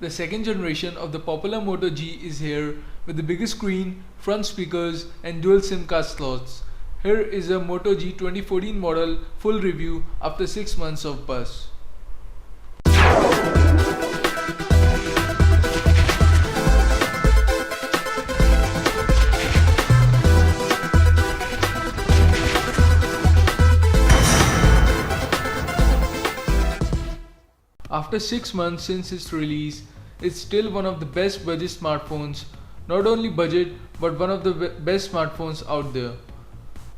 The second generation of the popular Moto G is here with the biggest screen, front speakers and dual SIM card slots. Here is a Moto G 2014 model full review after 6 months of buzz. After 6 months since its release, it's still one of the best budget smartphones, not only budget but one of the best smartphones out there.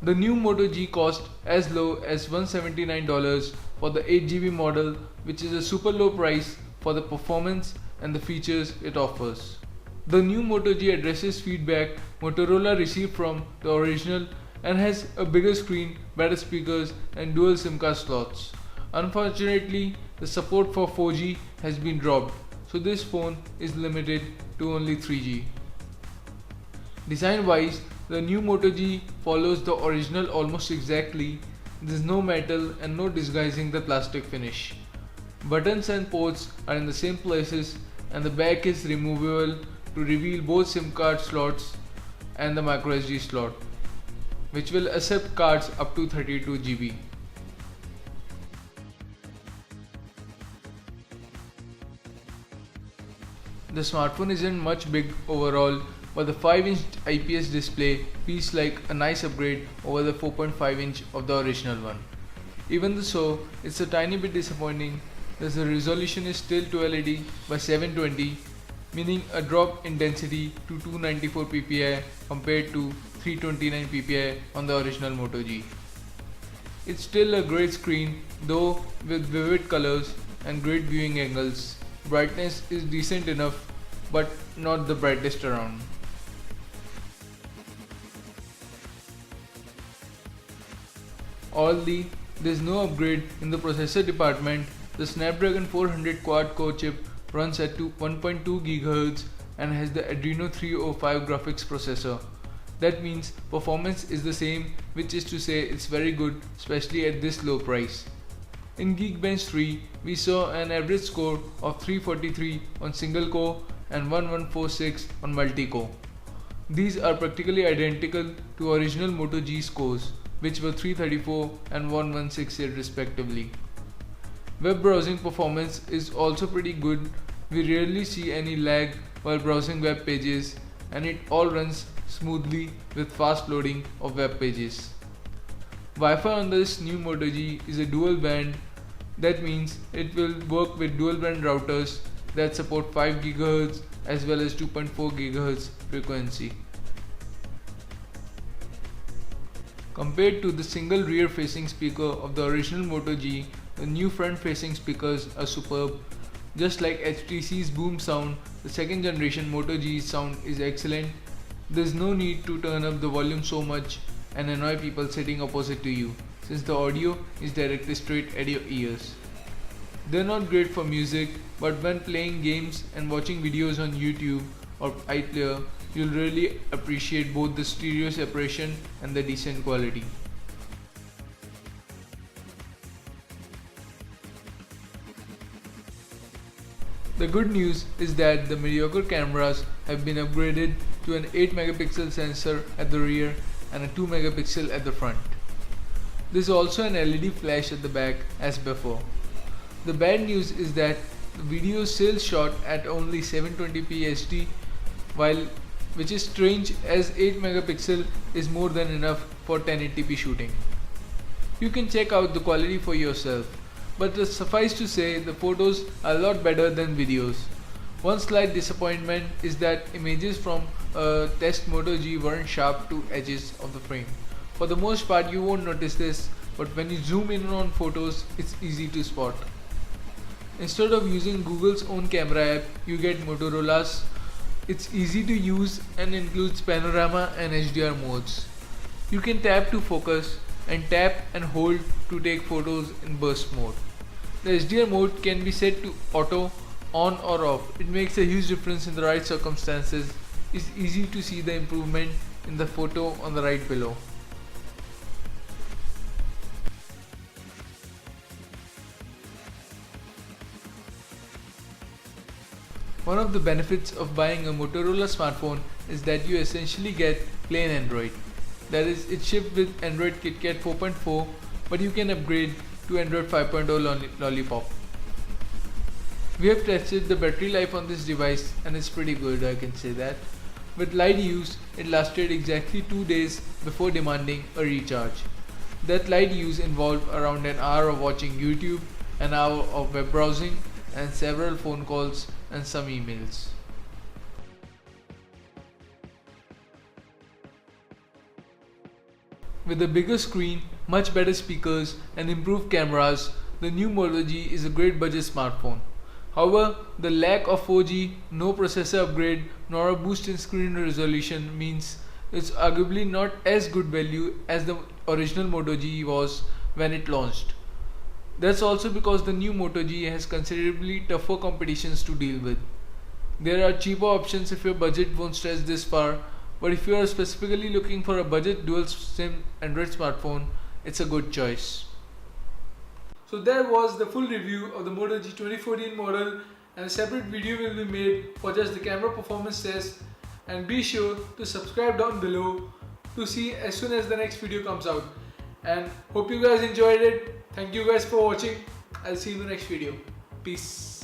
The new Moto G cost as low as $179 for the 8GB model, which is a super low price for the performance and the features it offers. The new Moto G addresses feedback Motorola received from the original and has a bigger screen, better speakers and dual SIM card slots. Unfortunately, the support for 4G has been dropped, so this phone is limited to only 3G. Design wise, the new Moto G follows the original almost exactly. There is no metal and no disguising the plastic finish. Buttons and ports are in the same places and the back is removable to reveal both SIM card slots and the microSD slot, which will accept cards up to 32GB. The smartphone isn't much big overall, but the 5-inch IPS display feels like a nice upgrade over the 4.5-inch of the original one. Even so, it's a tiny bit disappointing as the resolution is still 1280 by 720, meaning a drop in density to 294 ppi compared to 329 ppi on the original Moto G. It's still a great screen, though with vivid colors and great viewing angles. Brightness is decent enough, but not the brightest around. There's no upgrade in the processor department. The Snapdragon 400 quad-core chip runs at 1.2 GHz and has the Adreno 305 graphics processor. That means performance is the same, which is to say it's very good, especially at this low price. In Geekbench 3, we saw an average score of 343 on single core and 1146 on multi-core. These are practically identical to original Moto G scores, which were 334 and 1168 respectively. Web browsing performance is also pretty good. We rarely see any lag while browsing web pages, and it all runs smoothly with fast loading of web pages. Wi-Fi on this new Moto G is a dual band. That means it will work with dual band routers that support 5 GHz as well as 2.4 GHz frequency. Compared to the single rear facing speaker of the original Moto G, the new front facing speakers are superb. Just like HTC's boom sound, the second generation Moto G's sound is excellent. There's no need to turn up the volume so much and annoy people sitting opposite to you, since the audio is directed straight at your ears. They're not great for music, but when playing games and watching videos on YouTube or iPlayer, you'll really appreciate both the stereo separation and the decent quality. The good news is that the mediocre cameras have been upgraded to an 8 megapixel sensor at the rear and a 2 megapixel at the front. There's also an LED flash at the back as before. The bad news is that the video is still shot at only 720p HD, which is strange as 8 megapixel is more than enough for 1080p shooting. You can check out the quality for yourself, but suffice to say the photos are a lot better than videos. One slight disappointment is that images from a test Moto G weren't sharp to edges of the frame. For the most part you won't notice this, but when you zoom in on photos it's easy to spot. Instead of using Google's own camera app, you get Motorola's. It's easy to use and includes panorama and HDR modes. You can tap to focus and tap and hold to take photos in burst mode. The HDR mode can be set to auto, on or off. It makes a huge difference in the right circumstances. It's easy to see the improvement in the photo on the right below. One of the benefits of buying a Motorola smartphone is that you essentially get plain Android. That is, it shipped with Android KitKat 4.4, but you can upgrade to Android 5.0 Lollipop. We have tested the battery life on this device and it's pretty good, I can say that. With light use, it lasted exactly 2 days before demanding a recharge. That light use involved around an hour of watching YouTube, an hour of web browsing, and several phone calls and some emails. With a bigger screen, much better speakers, and improved cameras, the new Moto G is a great budget smartphone. However, the lack of 4G, no processor upgrade, nor a boost in screen resolution means it's arguably not as good value as the original Moto G was when it launched. That's also because the new Moto G has considerably tougher competitions to deal with. There are cheaper options if your budget won't stretch this far, but if you are specifically looking for a budget dual SIM Android smartphone, it's a good choice. So there was the full review of the Moto G 2014 model, and a separate video will be made for just the camera performance test, and be sure to subscribe down below to see as soon as the next video comes out. And hope you guys enjoyed it. Thank you guys for watching. I'll see you in the next video. Peace.